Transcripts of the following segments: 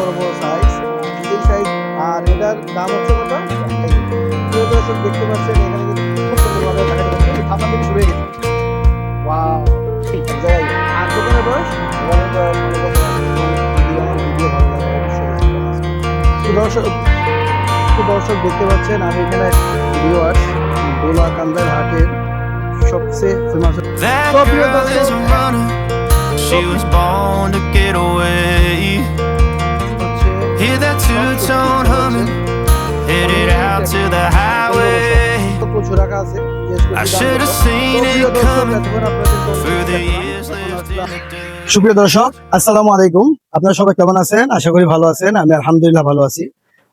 বড় বড় সাইজ, এই সাইজ। আর এটার দাম হচ্ছে কত? প্রিয় দর্শক দেখতে পাচ্ছেন এখানে কিন্তু খুব সুন্দরভাবে দেখা যাচ্ছে থাপা থেকে শুরু হয়ে গেছে। ওয়াও, এক জায়গায়। আর দোকানের বয়স, দোকানের বয়স মনে করতে যদি আমার ভিডিও ভালো লাগে অবশ্যই লাইক কমেন্টস করবেন। তো দর্শক দেখতে পাচ্ছেন আমি এখানে ভিউয়ার্স দোলাকান্দার হাটের সবচেয়ে ফেমাস। That তো প্রিয় girl is দর্শক a runner. She was born to get away. হচ্ছে Hear that two-tone humming, headed out to the highway. প্রচুর রাখা আছে। I should have seen it coming through the years lived in the dirt. সুপ্রিয় দর্শক, আসসালামু আলাইকুম। আপনারা সবাই কেমন আছেন? আশা করি ভালো আছেন। আমি আলহামদুলিল্লাহ ভালো আছি।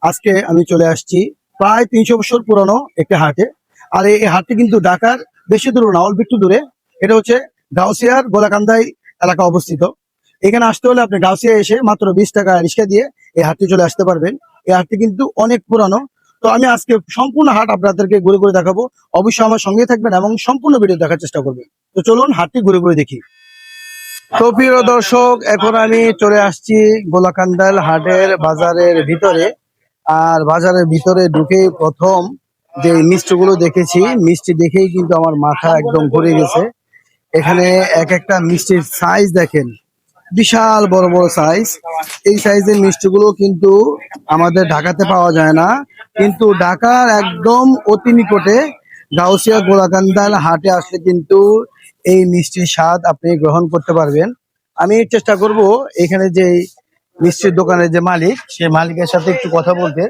আজকে আমি চলে আসছি প্রায় 300 বছর পুরনো একটি হাটে। আর এই হাটটি কিন্তু ঢাকার বেশি দূরে না, অল্প একটু দূরে। এটা হচ্ছে গাউসিয়ার গোলাকান্দাই এলাকা অবস্থিত। এখানে আসতে হলে আপনি গাউসিয়া এসে মাত্র 20 টাকা রিক্সা দিয়ে এই হাটটি চলে আসতে পারবেন। এই হাটটি কিন্তু অনেক পুরানো। তো আমি আজকে সম্পূর্ণ হাট আপনাদেরকে ঘুরে ঘুরে দেখাবো। অবশ্যই আমার সঙ্গে থাকবেন এবং সম্পূর্ণ ভিডিও দেখার চেষ্টা করবেন। তো চলুন হাটটি ঘুরে ঘুরে দেখি। তো প্রিয় দর্শক, এখন আমি চলে আসছি গোলাকান্দাল হাটের বাজারের ভিতরে। আর বাজারের ভিতরে ঢুকে প্রথম যে মিষ্টিগুলো দেখেছি, মিষ্টি দেখেই কিন্তু আমার মাথা একদম ঘুরে গেছে। এখানে এক একটা মিষ্টির সাইজ দেখেন, বিশাল বড় বড় সাইজ। এই সাইজের মিষ্টিগুলো কিন্তু আমাদের ঢাকাতে পাওয়া যায় না, কিন্তু ঢাকার একদম অতি নিকটে গাউসিয়া গোলাকান্দাল হাটে আসলে কিন্তু এই মিষ্টির স্বাদ আপনি গ্রহণ করতে পারবেন। আমি চেষ্টা করব এখানে যে মিষ্টির দোকানের যে মালিক, সেই মালিকের সাথে একটু কথা বলতে।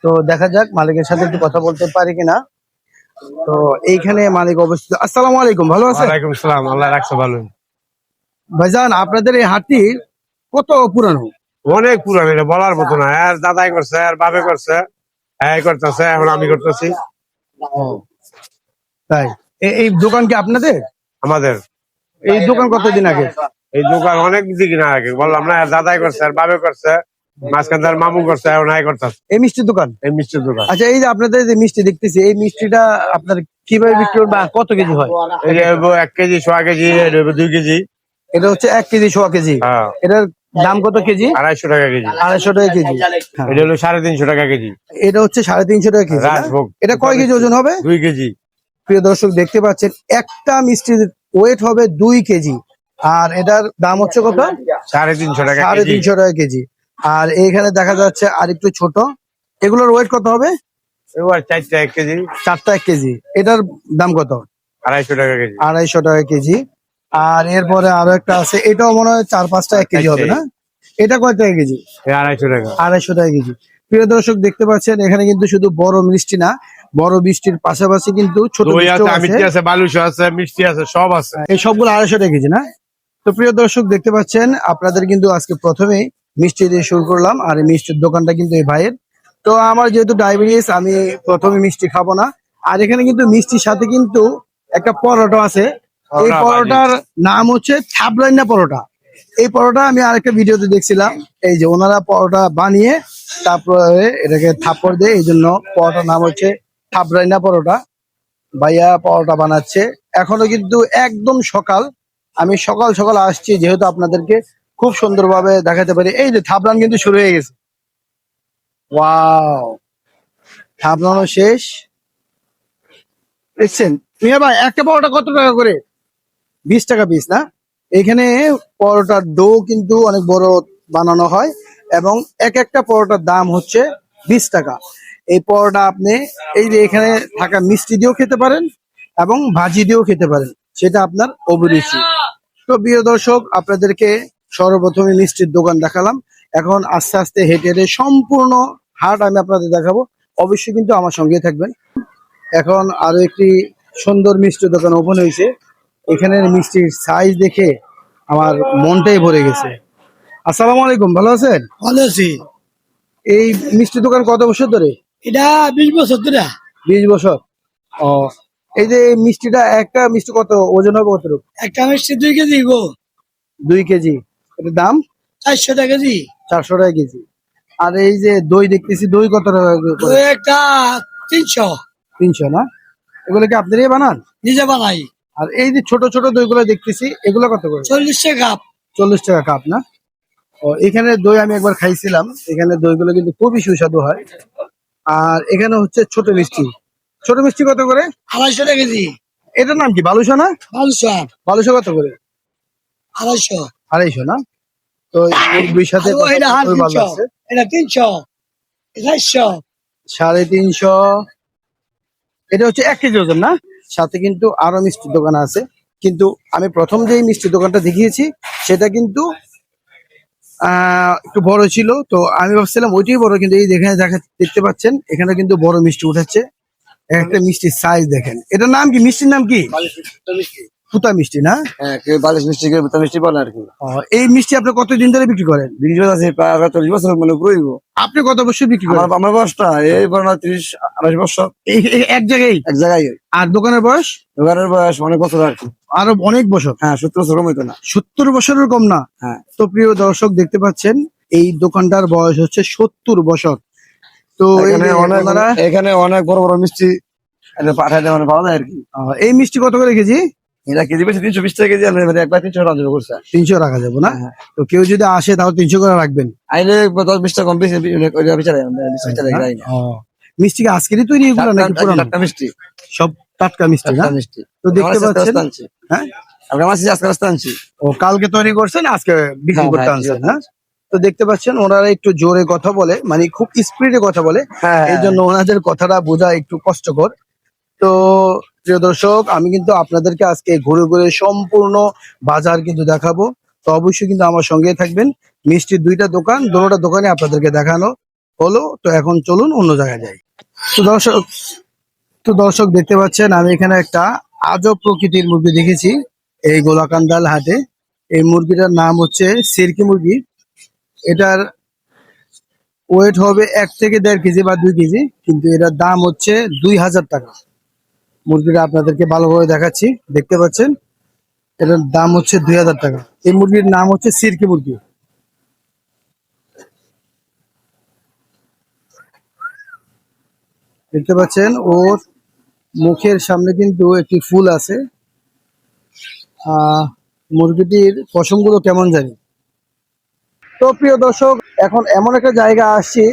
তো দেখা যাক মালিকের সাথে একটু কথা বলতে পারি কিনা। তো এইখানে মালিক অবস্থিত। আসসালামু আলাইকুম, ভালো আছেন? ওয়ালাইকুম সালাম, আল্লাহ রাখছে ভালো। ভাইজান, আপনাদের এই হাটটি কত পুরানো? অনেক পুরান, এটা বলার মতো না। আর দাদাই করছে, আর বাপে করছে, এই করতেছে, এখন আমি করতেছি। তাই এই দোকান কি আপনাদের? আমাদের এই দোকান কতদিন আগে? এই দোকান অনেক দিক না আগে বললাম না, আর দাদাই করছে, আর বাপে করছে, মাঝখান তার মামু করছে, এখন এই করতেছে। এই মিষ্টির দোকান? এই মিষ্টির দোকান। আচ্ছা, এই যে আপনাদের যে মিষ্টি দেখতেছি, এই মিষ্টিটা আপনার কিভাবে বিক্রি করবে, আর কত কেজি হয়? এই যে 1 কেজি, 1.5 কেজি, 2 কেজি। এটা হচ্ছে 1 কেজি 100 কেজি। হ্যাঁ, এটার দাম কত কেজি? 250 টাকা কেজি। 250 টাকা কেজি। হ্যাঁ। এটা হলো 350 টাকা কেজি। এটা হচ্ছে 350 টাকা কেজি না? রাজভোগ। এটা কয় কেজি ওজন হবে? 2 কেজি। প্রিয় দর্শক দেখতে পাচ্ছেন, একটা মিষ্টির ওয়েট হবে 2 কেজি। আর এটার দাম হচ্ছে কত? 350 টাকা কেজি। 350 টাকা কেজি। আর এইখানে দেখা যাচ্ছে আর একটু ছোট, এগুলোর ওয়েট কত হবে? এবার 4টা 1 কেজি। 4টা 1 কেজি। এটার দাম কত? 250 টাকা কেজি। 250 টাকা কেজি। আর এরপরে আরো একটা আছে, এটাও মনে হয় 4-5টা 1 কেজি হবে না? এটা কয় টাকা কেজি? 250 টাকা। 250 টাকা কেজি। প্রিয় দর্শক দেখতে পাচ্ছেন, এখানে কিন্তু শুধু বড় মিষ্টি না, বড় মিষ্টির পাশাপাশি কিন্তু ছোট দই মিষ্টিও আছে, আছে। মিষ্টি আছে, বালুশা আছে, মিষ্টি আছে, সব আছে। এই সবগুলো 250 টাকা কেজি না? তো প্রিয় দর্শক দেখতে পাচ্ছেন, আপনাদের কিন্তু আজকে প্রথমেই মিষ্টি দিয়ে শুরু করলাম। আর এই মিষ্টির দোকানটা কিন্তু এই ভাইয়ের। তো আমার যেহেতু ডায়াবেটিস, আমি প্রথমে মিষ্টি খাবো না। আর এখানে কিন্তু মিষ্টির সাথে কিন্তু একটা পরোটা আছে। এই পরোটা পরোটার নাম হচ্ছে থাবরাইনা পরোটা। এই পরোটা আমি আরেকটা ভিডিওতে দেখছিলাম, এই যে ওনারা পরোটা বানিয়ে তারপরে এটাকে থাপ্পড় দেয়, এই জন্য পরোটার নাম হচ্ছে থাবরাইনা পরোটা। ভাইয়া পরোটা বানাচ্ছে এখনো কিন্তু একদম সকাল। আমি সকাল সকাল আসছি যেহেতু আপনাদেরকে খুব সুন্দরভাবে দেখাতে পারি। এই যে থাবলান কিন্তু শুরু হয়ে গেছে। ওয়াও, থাবলানো শেষ। দেখছেন মিয়া ভাই, একটা পরোটা কত টাকা করে? 20 টাকা পিস না? এখানে পরোটার ডো কিন্তু অনেক বড় বানানো হয় এবং এক একটা পরোটার দাম হচ্ছে 20 টাকা। এই পরোটা আপনি এই যে এখানে থাকা মিষ্টি দিয়েও খেতে পারেন এবং ভাজি দিয়েও খেতে পারেন, সেটা আপনার অভিরুচি। তো প্রিয় দর্শক, আপনাদেরকে সর্বপ্রথমে মিষ্টির দোকান দেখালাম। এখন আস্তে আস্তে হেঁটে হেঁটে সম্পূর্ণ হাট আমি আপনাদের দেখাবো। অবশ্যই কিন্তু আমার সঙ্গে থাকবেন। এখন আরো একটি সুন্দর মিষ্টির দোকান ওপেন হয়েছে। এখানের মিষ্টির সাইজ দেখে আমার মনটাই ভরে গেছে। আসসালামু আলাইকুম, ভালো আছেন? ভালো আছি। এই মিষ্টির দোকান কত বছর ধরে? এটা 20 বছর ধরে। 20 বছর। ও, এই যে এই মিষ্টিটা, একটা মিষ্টি কত ওজন হবে কত? একটা মিষ্টি 2 কেজি গো। 2 কেজি। এটার দাম 400 টাকা কেজি। 400 টাকা কেজি। আর এই যে দই দেখতেছি, দই কত টাকা করে? ওই একটা 300। 300 না? এগুলো কি আপনারাই বানান? নিজে বানাই। আর এই যে ছোট ছোট দইগুলো দেখতেছি, এগুলো কত করে? 40 টাকা কাপ। 40 টাকা কাপ না? ও, ও এখানে দই আমি একবার খাইছিলাম, এখানে দইগুলো কিন্তু খুবই সুস্বাদু হয়। আর এখানে হচ্ছে ছোট মিষ্টি। ছোট মিষ্টি কত করে? 250 টাকা কেজি। এটার নাম কি, বালুশা না? 500, বালুশা কত করে? 250। 250 না? তো মুরগির সাথে আর এটা হার খুবই ভালো 300, লাগছে। এটা 300, 400। 350। এটা হচ্ছে 1 কেজি ওজন না? সাথে কিন্তু আরো মিষ্টির দোকান আছে, কিন্তু আমি প্রথম যে মিষ্টির দোকানটা দেখিয়েছি সেটা কিন্তু একটু বড় ছিল, তো আমি ভাবছিলাম ওইটাই বড়, কিন্তু এই দেখতে পাচ্ছেন এখানে কিন্তু বড় মিষ্টি উঠেছে। একটা মিষ্টির সাইজ দেখেন। এটার নাম কি, মিষ্টির নাম কি? পুতা মিষ্টি না? হ্যাঁ, কেউ 22 মিষ্টি, কেউ 22 মিষ্টি বলে আর কি। ও, এই মিষ্টি আপনি কতদিন ধরে বিক্রি করেন? বিক্রি করে আছে প্রায় 40 বছর মানে পুরোইব। আপনি কত বছর বিক্রি আমার করেন? আমার বয়সটা এই বড় 30-28 বছর এক জায়গায়? এক জায়গায়। আর দোকানের বয়স? দোকানের বয়স অনেক বছর আর কি। আরো অনেক বছর। হ্যাঁ, 70 বছর কম হইতো না। 70 বছরের কম না? হ্যাঁ। তো প্রিয় দর্শক দেখতে পাচ্ছেন এই দোকানটার বয়স হচ্ছে 70 বছর। তো এই যে ওনারা- এখানে অনেক বড় বড় মিষ্টি পাঠায় দেওয়া মানে পাওয়া যায় আর কি। এই মিষ্টি কত করে কেজি? এটা কেজি বেশি 320 টাকা কেজি, আমরা একবার 300 টাকা দাম করছে। 300 রাখা যাবে না? হ্যাঁ। তো কেউ যদি আসে তাহলে 300 করে রাখবেন। আইলে 10-20 টাকা কম বেশি বিচারে ও, মিষ্টি কি আজকেরই তৈরি এগুলো নাকি পুরানো? মিষ্টি, সব টাটকা মিষ্টি না? টাটকা মিষ্টি। তো দেখতে আমরা আজকে পাচ্ছেন। রাস্তা আনছি। হ্যাঁ, আমরা আজকে রাস্তা আনছি। ও কালকে তৈরি করছেন, আজকে বিক্রি হ্যাঁ, করতে হ্যাঁ, আনছেন। হ্যাঁ, তো দেখতে পাচ্ছেন ওনারা একটু জোরে কথা বলে, মানে খুব স্পিডে কথা বলে, হ্যাঁ, এই জন্য ওনাদের কথাটা বোঝা একটু কষ্টকর। তো প্রিয় দর্শক, আমি কিন্তু আপনাদেরকে আজকে ঘুরে ঘুরে সম্পূর্ণ বাজার কিন্তু দেখাবো। তো অবশ্যই কিন্তু আমার সঙ্গে থাকবেন। মিষ্টির দুইটা দোকান, দুটোটা দোকানে আপনাদেরকে দেখানো হলো। তো এখন চলুন অন্য জায়গায় যাই। তো দর্শক দেখতে পাচ্ছেন আমি এখানে একটা আজব প্রকৃতির মুরগি দেখেছি এই গোলাকান্দাল হাটে। এই মুরগিটার নাম হচ্ছে সিরকি মুরগি। এটার ওয়েট হবে 1 থেকে 1.5 কেজি বা 2 কেজি, কিন্তু এটার দাম হচ্ছে 2000 টাকা। মুরগিটা আপনাদেরকে ভালোভাবে দেখাচ্ছি, দেখতে পাচ্ছেন এটার দাম হচ্ছে 2000 টাকা। এই মুরগির নাম হচ্ছে সিরকি মুরগি। দেখতে পাচ্ছেন ওর মুখের সামনে কিন্তু একটি ফুল আছে। মুরগিটির পশমগুলো কেমন জানি। তো প্রিয় দর্শক, এখন এমন একটা জায়গা আসছি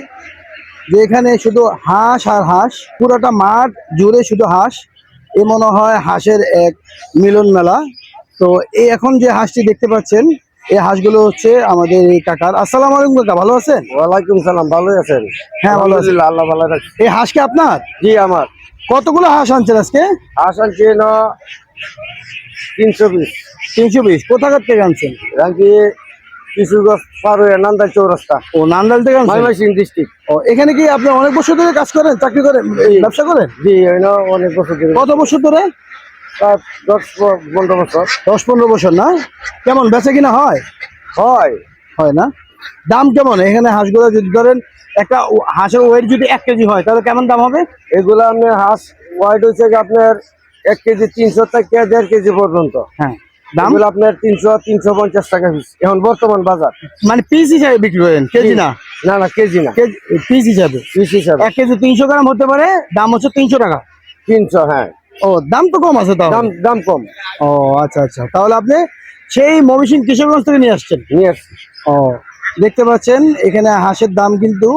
যে এখানে শুধু হাঁস আর হাঁস, পুরোটা মাঠ জুড়ে শুধু হাঁস। এ মনে হয় হাঁসের এক মিলন মেলা। তো এই এখন যে হাঁসটি দেখতে পাচ্ছেন, এই হাঁসগুলো হচ্ছে আমাদের এই কাকার। আসসালামু আলাইকুম কাকা, ভালো আছেন? ওয়ালাইকুম সালাম, ভালোই আছেন? হ্যাঁ, ভালো আছি। আলহামদুলিল্লাহ, আল্লাহ ভালো রাখছে। এই হাঁস কি আপনার? জি আমার। কতগুলো হাঁস আনছেন আজকে? আসান চেন 320। 320। কোথাকার থেকে আনছেন? রাঙ্কি কিশোরগঞ্জ পার হয়ে নান্দাই চৌরাস্তা, ও, নান্দাইল থেকে আনছেন? ময়মনসিংহ ডিস্ট্রিক্ট। ও, এখানে কি আপনি অনেক বছর ধরে কাজ করেন, চাকরি করেন, ব্যবসা করেন? জি, অনেক বছর ধরে। কত বছর ধরে? 10-15 বছর। 10-15 বছর না? কেমন বেচা কিনা হয়? হয়। হয় না? দাম কেমন এখানে হাঁসগুলো? যদি ধরেন একটা হাঁসের ওয়েট যদি 1 কেজি হয় তাহলে কেমন দাম হবে? এগুলো আপনার হাঁস ওয়াইড হচ্ছে আপনার 1 কেজি 300 থেকে 1.5 কেজি পর্যন্ত। হ্যাঁ, দাম এগুলো আপনার 300-350 টাকা পিস এখন বর্তমান বাজার। মানে পিস হিসাবে বিক্রি করেন, কেজি না? না না, কেজি না, কেজি, পিস হিসাবে। পিস হিসাবে 1 কেজি 300 গ্রাম হতে পারে, দাম হচ্ছে 300 টাকা। 300। হ্যাঁ, ও, দাম তো কম আছে তাহলে। দাম কম। ও আচ্ছা আচ্ছা, তাহলে আপনি সেই ময়মনসিংহ কিশোরগঞ্জ থেকে নিয়ে আসছেন? নিয়ে আসছি। ও, দেখতে পাচ্ছেন এখানে হাঁসের দাম কিন্তু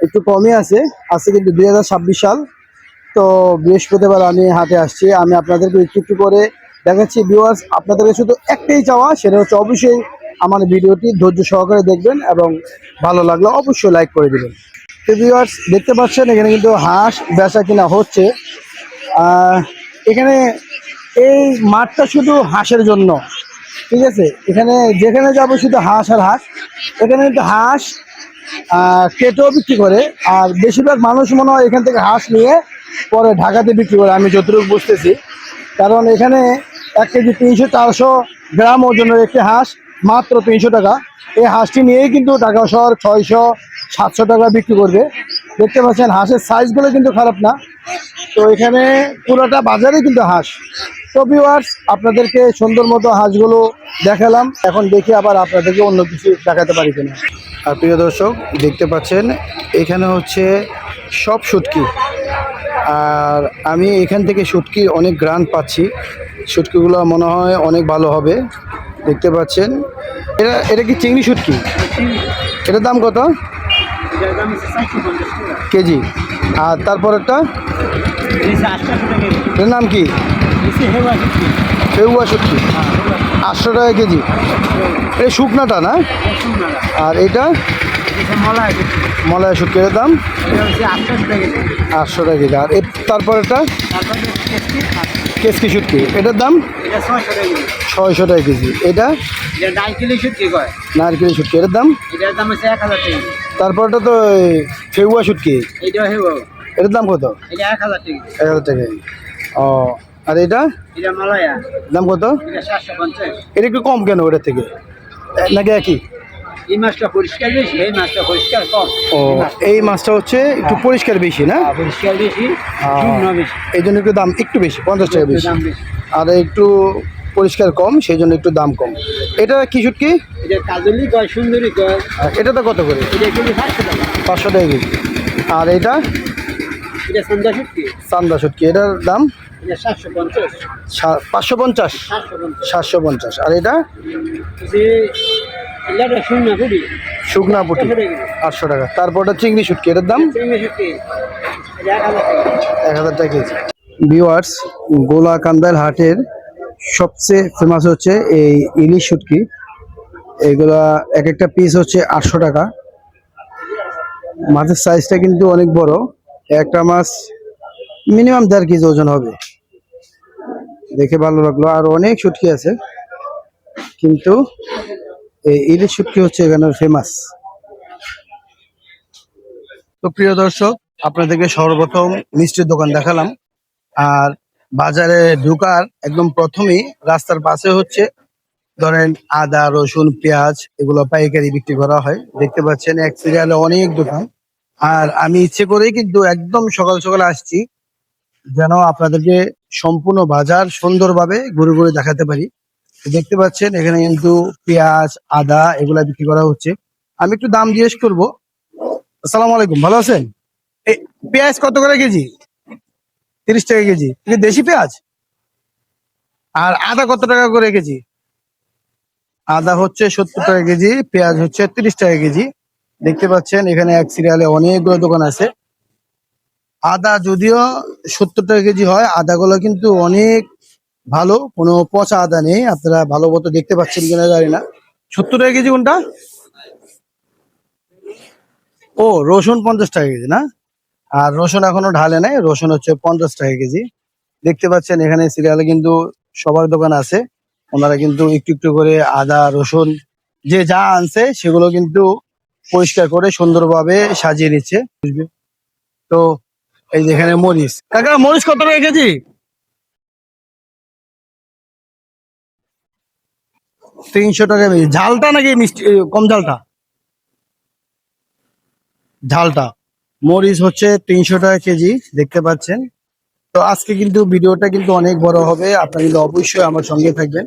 একটু কমই আছে। আজকে কিন্তু 2026 সাল। তো বৃহস্পতিবার আমি হাটে আসছি, আমি আপনাদেরকে একটু একটু করে দেখাচ্ছি। ভিউয়ার্স, আপনাদেরকে শুধু একটাই চাওয়া, সেটা হচ্ছে অবশ্যই আমার ভিডিওটি ধৈর্য সহকারে দেখবেন এবং ভালো লাগলে অবশ্যই লাইক করে দিবেন। তো ভিউয়ার্স, দেখতে পাচ্ছেন এখানে কিন্তু হাঁস বেচা কিনা হচ্ছে। এখানে এই মাঠটা শুধু হাঁসের জন্য, ঠিক আছে? এখানে যেখানে যাবো শুধু হাঁস আর হাঁস। এখানে কিন্তু হাঁস কেটেও বিক্রি করে, আর বেশিরভাগ মানুষ মনে হয় এখান থেকে হাঁস নিয়ে পরে ঢাকাতে বিক্রি করে, আমি যতটুকু বুঝতেছি। কারণ এখানে 1 কেজি 300-400 গ্রাম ওজনের একটি হাঁস মাত্র 300 টাকা। এই হাঁসটি নিয়েই কিন্তু ঢাকা শহর 600-700 টাকা বিক্রি করবে। দেখতে পাচ্ছেন হাঁসের সাইজগুলো কিন্তু খারাপ না। তো এখানে পুরোটা বাজারে কিন্তু হাঁস। তো ভিউয়ার্স, আপনাদেরকে সুন্দর মতো হাঁসগুলো দেখালাম, এখন দেখি আবার আপনাদেরকে অন্য কিছু দেখাতে পারি কিনা। আর প্রিয় দর্শক, দেখতে পাচ্ছেন এখানে হচ্ছে সব শুটকি, আর আমি এখান থেকে শুটকি অনেক গ্রান পাচ্ছি। শুটকিগুলো মনে হয় অনেক ভালো হবে। দেখতে পাচ্ছেন এটা এটা কি চিংড়ি শুটকি? এটার দাম কত কেজি? আর তারপরেরটা এটার নাম কি? ফেউয়া শুটকি 800 টাকা কেজি। এই শুকনাটা না? আর এটা মলায়া শুটকি, এর দাম 800 টাকা কেজি। আর তারপরেরটা কেসকি শুটকি, এটার দাম 600 টাকা কেজি। এটা নারকেলি শুটকি, এটার দাম? তারপরটা তো ফেউয়া শুটকি, এটার দাম কত? 1000 টাকা। ও আর এটা দাম কত? এটা একটু কম কেন ওটার থেকে, নাকি একই? এই মাছটা পরিষ্কার বেশি, এই মাছটা পরিষ্কার কম। ও এই মাছটা হচ্ছে একটু পরিষ্কার বেশি না? পরিষ্কার বেশি, চূর্ণ বেশি, এই জন্য একটু দাম একটু বেশি, 50 টাকা বেশি। দাম বেশি। আর একটু পরিষ্কার কম, সেই জন্য একটু দাম কম। এটা কি শুটকি? এটা কাজলি কয়, সুন্দরী কয়। আর এটা তো কত করে? এটা কেজি 500 টাকা। 500 টাকা কেজি। আর এটা এটা সন্ধ্যা শুটকি, চান্দা শুটকি, এটার দাম এটা 750, 550, 750। 750। আর এটা যে এটা শূন্য পুরি, শুকনা পুটি 800 টাকা। তারপরটা চিংড়ি শুটকি, এটার দাম চিংড়ি শুটকি, এটা 1000 টাকা। 1000 টাকা কেজি। ভিউয়ার্স, গোলাকান্দাল হাটের সবচেয়ে ফেমাস হচ্ছে এই ইলিশ শুটকি। এইগুলা এক একটা পিস হচ্ছে 800 টাকা। মাছের সাইজটা কিন্তু অনেক বড়, একটা মাছ মিনিমাম 1.5 কেজি ওজন হবে। দেখে ভালো লাগলো। আর অনেক শুটকি আছে, কিন্তু এই ইলিশ শুটকি হচ্ছে এখানে ফেমাস। তো প্রিয় দর্শক, আপনাদেরকে সর্বপ্রথম মিষ্টির দোকান দেখালাম। আর বাজারে ঢুকার একদম প্রথমেই রাস্তার পাশে হচ্ছে ধরেন আদা, রসুন, পেঁয়াজ এগুলো পাইকারি বিক্রি করা হয়। দেখতে পাচ্ছেন এক সিরিয়ালে অনেক দোকান। আর আমি ইচ্ছে করেই কিন্তু একদম সকাল সকাল আসছি, যেন আপনাদেরকে সম্পূর্ণ বাজার সুন্দরভাবে ঘুরে ঘুরে দেখাতে পারি। দেখতে পাচ্ছেন এখানে কিন্তু পেঁয়াজ, আদা এগুলা বিক্রি করা হচ্ছে। আমি একটু দাম জিজ্ঞেস করবো। আসসালামু আলাইকুম, ভালো আছেন? এই পেঁয়াজ কত করে কেজি? 30 টাকা কেজি। এটা দেশি পেঁয়াজ। আর আদা কত টাকা করে কেজি? আদা হচ্ছে 70 টাকা কেজি, পেঁয়াজ হচ্ছে 30 টাকা কেজি। দেখতে পাচ্ছেন এখানে এক সিরিয়ালে অনেকগুলো দোকান আছে। আদা যদিও 70 টাকা কেজি হয়, আদাগুলো কিন্তু অনেক ভালো, কোনো পচা আদা নেই। আপনারা ভালো মতো দেখতে পাচ্ছেন কিনা জানি না। 70 টাকা কেজি কোনটা? ও রসুন 50 টাকা কেজি না? আর রসুন এখনো ঢালে নাই, রসুন হচ্ছে 50 টাকা কেজি। দেখতে পাচ্ছেন এখানে সিরিয়ালে কিন্তু সবার দোকান আছে। ওনারা কিন্তু একটু একটু করে আদা, রসুন যে যা আনছে সেগুলো কিন্তু পরিষ্কার করে সুন্দরভাবে সাজিয়ে নিচ্ছে। তো এই যে এখানে মরিচ, কাকা মরিচ কত টাকা কেজি? 300 টাকা কেজি। ঝালটা নাকি মিষ্টি, কম ঝালটা? ঝালটা। মরিচ হচ্ছে 300 টাকা কেজি, দেখতে পাচ্ছেন। তো আজকে কিন্তু ভিডিওটা কিন্তু অনেক বড় হবে, আপনারা কিন্তু অবশ্যই আমার সঙ্গে থাকবেন।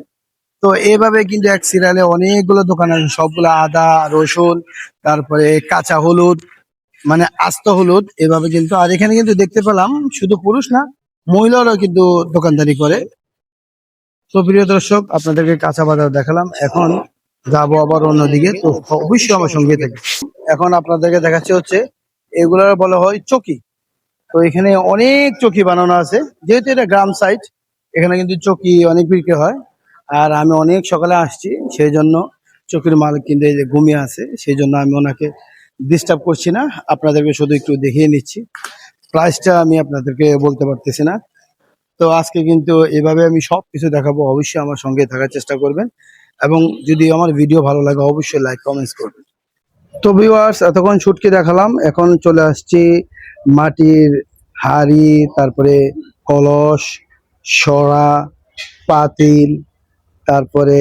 তো এইভাবে কিন্তু এক সিরিয়ালে অনেকগুলো দোকান আছে, সবগুলো আদা, রসুন, তারপরে কাঁচা হলুদ, মানে আস্ত হলুদ এভাবে কিন্তু। আর এখানে কিন্তু দেখতে পেলাম শুধু পুরুষ না, মহিলারাও কিন্তু দোকানদারি করে। তো প্রিয় দর্শক, আপনাদেরকে কাঁচা বাজার দেখালাম, এখন যাবো আবার অন্যদিকে। তো অবশ্যই আমার সঙ্গে থাকবে। এখন আপনাদেরকে দেখাচ্ছে হচ্ছে এগুলার বলা হয় চকি। তো এখানে অনেক চকি বানানো আছে, যেহেতু এটা গ্রাম সাইড, এখানে কিন্তু চকি অনেক বিক্রি হয়। আর আমি অনেক সকালে আসছি, সেই জন্য চকির মালিক কিন্তু এই যে ঘুমিয়ে আছে, সেই জন্য আমি ওনাকে ডিস্টার্ব করছি না, আপনাদেরকে শুধু একটু দেখিয়ে নিচ্ছি। প্রাইসটা আমি আপনাদেরকে বলতে পারতেছি না। তো আজকে কিন্তু এভাবে আমি সবকিছু দেখাবো, অবশ্যই আমার সঙ্গে থাকার চেষ্টা করবেন। এবং যদি আমার ভিডিও ভালো লাগে অবশ্যই লাইক কমেন্টস করবেন। তো ভিউয়ার্স, এতক্ষণ শুটকি দেখালাম, এখন চলে আসছি মাটির হাড়ি, তারপরে কলস, সরা, পাতিল, তারপরে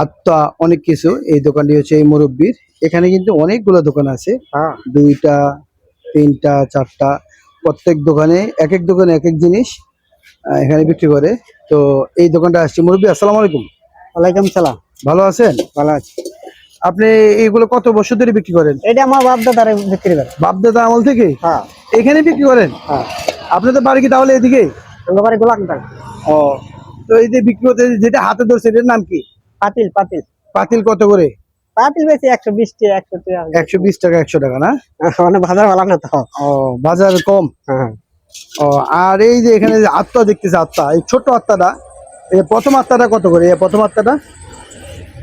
আত্মা, অনেক কিছু। এই দোকানটি হচ্ছে এই মুরব্বির। এখানে কিন্তু অনেকগুলো দোকান আছে, 2টা 3টা 4টা, প্রত্যেক দোকানে এক এক দোকানে এক এক জিনিস এখানে বিক্রি করে। তো এই দোকানটা আসছে। মুরব্বি আসসালামু আলাইকুম। ওয়ালাইকুম সালাম। ভালো আছেন? ভালো আছি। আপনি এইগুলো কত বছর ধরে বিক্রি করেন? এটা আমার বাপ দাদারে বিক্রি করে। বাপদাদা আমল থেকে হ্যাঁ এখানে বিক্রি করেন? হ্যাঁ, আপনাদের বাড়ি কি তাহলে এদিকে? আমার বাড়ি গোলাকান্দাল। ও, তো এই যে বিক্রি হতে যেটা হাতে ধরছে এটার নাম কি? পাতিল পাতিল পাতিল কত করে? পাতিল বেশি 120 টাকা 100 টাকা 120 টাকা 100 টাকা না? মানে বাজার ভালো না তো। ও বাজার কম। হ্যাঁ ও আর এই যে এখানে যে আত্মা দেখতেছে, আত্মা এই ছোট আত্মাটা, এই প্রথম আত্মাটা কত করে? এই প্রথম আত্মাটা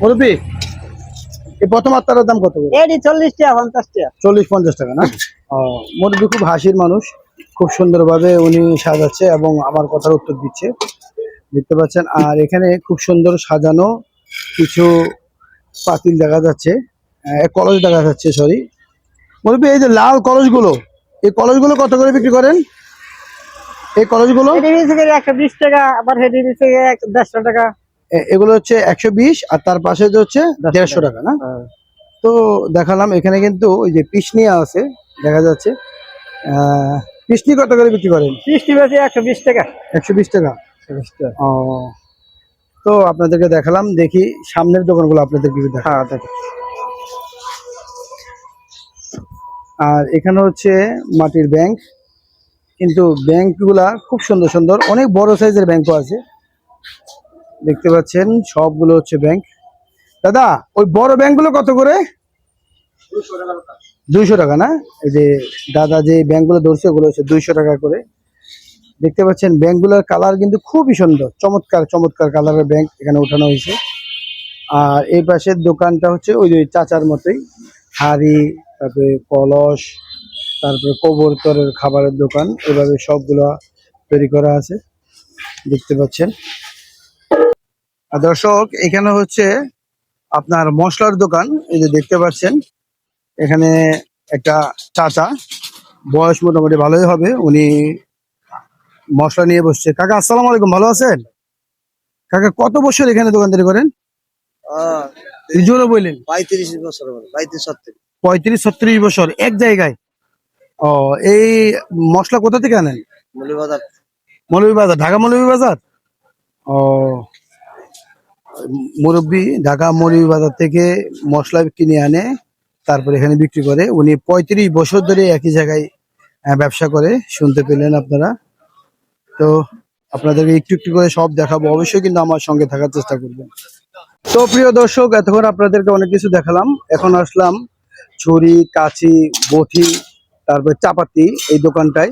মুরব্বি, এই প্রথম আত্মাটার দাম কত করে? এডি 40 টাকা 50 টাকা। 40-50 টাকা না? ও মুরব্বি খুব হাসির মানুষ, খুব সুন্দরভাবে উনি সাজাচ্ছে এবং আমার কথার উত্তর দিচ্ছে, দেখতে পাচ্ছেন। আর এখানে খুব সুন্দর সাজানো কিছু পাতিল দেখা যাচ্ছে, কলস দেখা যাচ্ছে, সরি মুরব্বি। এই যে লাল কলসগুলো, এই কলসগুলো কত করে বিক্রি করেন? এই কলসগুলো এডি বেশি করে 120 টাকা, আবার হেডি বেশি করে 150 টাকা। এগুলো হচ্ছে 120 আর তার পাশে যে হচ্ছে 150 টাকা না? তো দেখালাম এখানে কিন্তু ওই যে পিসনিয়া আছে দেখা যাচ্ছে। পিসনি কত করে বিক্রি করেন? 30 বেশি 120 টাকা। 120 টাকা। 120 টাকা। ও তো আপনাদেরকে দেখালাম, দেখি সামনের দোকানগুলো আপনাদেরকে দেখা। হ্যাঁ দেখো। আর এখানে হচ্ছে মাটির ব্যাংক, কিন্তু ব্যাংকগুলা খুব সুন্দর সুন্দর, অনেক বড় সাইজের ব্যাংকও আছে, দেখতে পাচ্ছেন সবগুলো হচ্ছে ব্যাংক। দাদা ওই বড় ব্যাংকগুলো কত করে? 200 টাকা না? এই যে দাদা যে ব্যাংকগুলো ধরছে ওগুলো হচ্ছে 200 টাকা করে। দেখতে পাচ্ছেন ব্যাংকগুলোর কালার কিন্তু খুবই সুন্দর, চমৎকার চমৎকার কালারের ব্যাংক এখানে উঠানো হয়েছে। আর এই পাশের দোকানটা হচ্ছে ওই যে চাচার মতোই, হাড়ি, তারপরে কলস, তারপরে কবুতরের খাবারের দোকান, এভাবে সবগুলো তৈরি করা আছে, দেখতে পাচ্ছেন। আর দর্শক এখানে হচ্ছে আপনার মশলার দোকান, এই যে দেখতে পাচ্ছেন এখানে একটা চাচা, বয়স মোটামুটি ভালোই হবে, উনি মশলা নিয়ে বসছে। কাকা আসসালামু আলাইকুম, ভালো আছেন? কাকা কত বছর এখানে দোকানদারি করেন? জোরে বললেন। 35 বছর 35-36। 35-36 বছর এক জায়গায়। ও এই মশলা কোথা থেকে আনেন? মৌলভীবাজার। মৌলভীবাজার, ঢাকা মৌলভীবাজার। ও মুরব্বি ঢাকা মৌলভীবাজার থেকে মশলা কিনে আনে, তারপরে এখানে বিক্রি করে। উনি 35 বছর ধরে একই জায়গায় ব্যবসা করে, শুনতে পেলেন আপনারা। তো আপনাদেরকে একটু একটু করে সব দেখাবো, অবশ্যই কিন্তু আমার সঙ্গে থাকার চেষ্টা করবেন। তো প্রিয় দর্শক এতক্ষণ আপনাদেরকে অনেক কিছু দেখালাম, এখন আসলাম ছুরি, কাঁচি, বটি, তারপর চাপাতি এই দোকানটায়।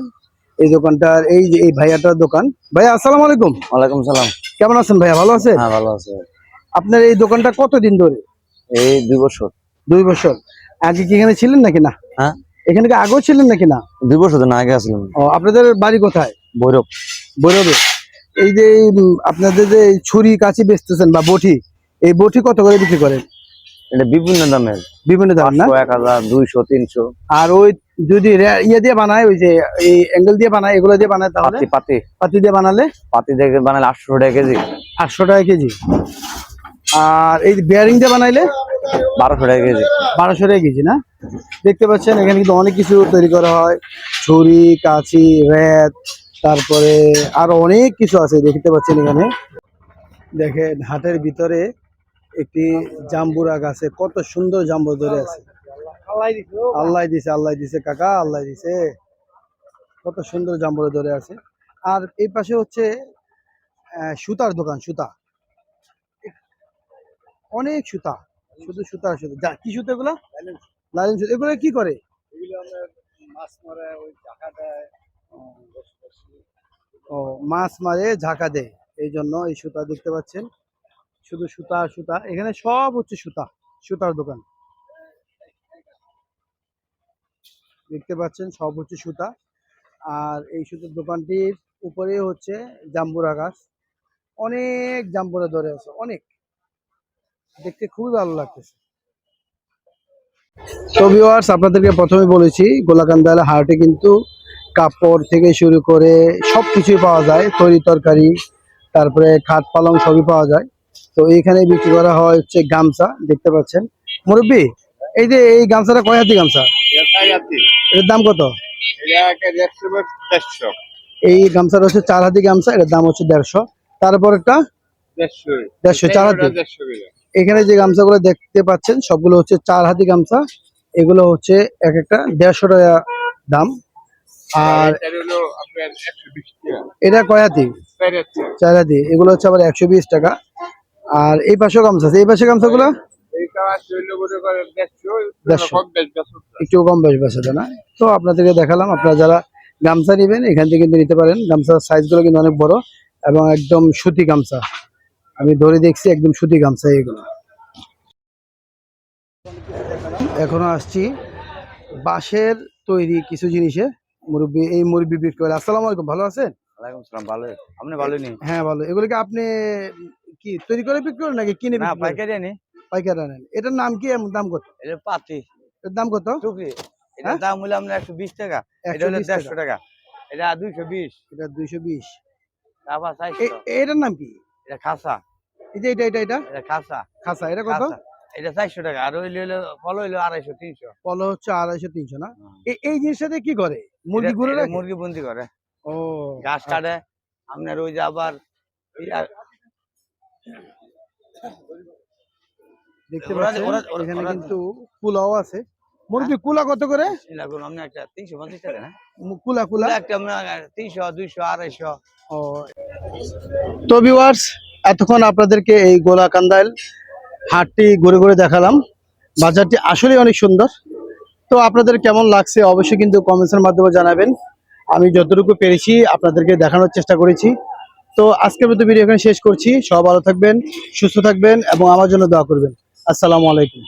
এই দোকানটার এই যে এই ভাইয়াটার দোকান। ভাইয়া আসসালামু আলাইকুম। ওয়ালাইকুম সালাম। কেমন আছেন ভাইয়া, ভালো আছেন? হ্যাঁ ভালো আছে। আপনার এই দোকানটা কতদিন ধরে? এই 2 বছর। 2 বছর। আগে কি এখানে ছিলেন নাকি না? হ্যাঁ এখানে কি আগেও ছিলেন নাকি না? 2 বছর না আগে আসলাম। ও আপনাদের বাড়ি কোথায়? ভৈরব। বৈরবে। এই যে আপনাদের যে এই ছুরি কাঁচি বেচতেছেন বা বটি, এই বটি কত করে বিক্রি করেন? এটা বিভিন্ন দামের, বিভিন্ন দাম না? 500, 1000, 200, 300। আর ওই যদি ইয়ে দিয়ে বানায়, ওই যে এই অ্যাঙ্গেল দিয়ে বানায়, এগুলো দিয়ে বানায় তাহলে? পাতি পাতি পাতি দিয়ে বানালে পাতি দেখে বানালে 800 টাকা কেজি। 800 টাকা কেজি। আর এই বেয়ারিং দিয়ে বানাইলে 1200 টাকা কেজি। 1200 টাকা কেজি না? দেখতে পাচ্ছেন এখানে কিন্তু অনেক কিছু তৈরি করা হয়, ছুরি, কাঁচি, রেত, তারপরে আরো অনেক কিছু আছে দেখতে পাচ্ছেন এখানে। দেখেন হাটের ভিতরে একটি জাম্বুরা গাছে কত সুন্দর জাম্বু ধরে আছে। আল্লাহ দিছে, আল্লাহ দিছে কাকা, আল্লাহ দিছে, কত সুন্দর জাম্বুরা ধরে আছে। আর এই পাশে হচ্ছে সুতার দোকান, সুতা, অনেক সুতা, শুধু সুতা সুতা। যা কি সুতা এগুলা? লাইলন সুতা। এগুলো কি করে? ও মাছ মারে, ঝাঁকা দেয়, এই জন্য এই সুতা দেখতে পাচ্ছেন, শুধু সুতা আর সুতা। এখানে সব হচ্ছে সুতা, সুতার দোকান দেখতে পাচ্ছেন, সব হচ্ছে সুতা। আর এই সুতার দোকানটির উপরে হচ্ছে জাম্বুরা গাছ, অনেক জাম্বুরা ধরে আছে, অনেক, দেখতে খুবই ভালো লাগতেছে। তো ভিউয়ার্স আপনাদেরকে প্রথমে বলেছি গোলাকান্দার হাটে কিন্তু কাপড় থেকে শুরু করে সবকিছুই পাওয়া যায়, তৈরি তরকারি, তারপরে খাট পালং সবই পাওয়া যায়। তো এইখানে বিক্রি করা হয় হচ্ছে গামছা, দেখতে পাচ্ছেন। মুরব্বি এই যে এই গামছাটা কয় হাতি গামছা? এর দাম কত? এই গামছাটা হচ্ছে 4 হাতি গামছা, এর দাম হচ্ছে 150। তারপর একটা 150, 4 হাতি। এখানে যে গামছাগুলো দেখতে পাচ্ছেন সবগুলো হচ্ছে 4 হাতি গামছা, এগুলো হচ্ছে এক একটা 150 টাকা দাম। আর এটা কয় হাতি? চারা দিয়ে এগুলো হচ্ছে আবার 120 টাকা। আর এই পাশেও গামছা আছে, এই পাশে গামছাগুলো 150, একটু কম বেশ বেচা যায় না। তো আপনাদেরকে দেখালাম, আপনারা যারা গামছা নেবেন এখান থেকে কিন্তু নিতে পারেন। গামছার সাইজগুলো কিন্তু অনেক বড় এবং একদম সুতি গামছা, আমি ধরে দেখছি একদম সুতি গামছা এগুলো। এখনো আসছি বাঁশের তৈরি কিছু জিনিসে, মুরব্বী এই মুরব্বী বিক্রি করে। আসসালামু আলাইকুম, ভালো আছেন? ওয়ালাইকুম সালাম, ভালো। আপনি ভালো নেই? হ্যাঁ ভালো। এগুলো কি আপনি কি তৈরি করে বিক্রি করেন নাকি কিনে না, বিক্রি করেন? পাইকারি আনি। পাইকারি আনেন। এটার নাম কি, এমন দাম কত? এটা পাতি এর দাম কত? টুকরি। এটার হ্যাঁ? দাম হলো আপনার 120 টাকা। এটা হলো 120 150 টাকা। এটা 220। এটা 220। তারপর 400। এটার নাম কি? এটা খাসা। এই যে এটা এটা এটা এটা খাসা। খাসা, এটা কত? খাসা। এটা 400 টাকা। আর হলো ফল হলো 250 300। পলো হচ্ছে 250 300 না? এই জিনিসটাতে কি করে? মুরগি ঘুরে রাখে? মুরগি বন্দি করে। ও ঘাস কাটে। আপনার ওই যে আবার দেখতে পাচ্ছেন এখানে কিন্তু কুলাও আছে। মুরগি কুলা কত করে? লাগুন আপনি একটা 350 টাকা না? কুলা কুলা একটা আপনার 300 200 250। ও। তো ভিউয়ার্স, এতক্ষণ আপনাদেরকে এই গোলাকান্দাইল হাটটি ঘুরে ঘুরে দেখালাম। বাজারটি আসলে অনেক সুন্দর। তো আপনাদের কেমন লাগছে অবশ্যই কিন্তু কমেন্টসের মাধ্যমে জানাবেন। আমি যতটুকু পেরেছি আপনাদেরকে দেখানোর চেষ্টা করেছি। তো আজকের মতো ভিডিও এখানে শেষ করছি। সব ভালো থাকবেন, সুস্থ থাকবেন এবং আমার জন্য দোয়া করবেন। আসসালামু আলাইকুম।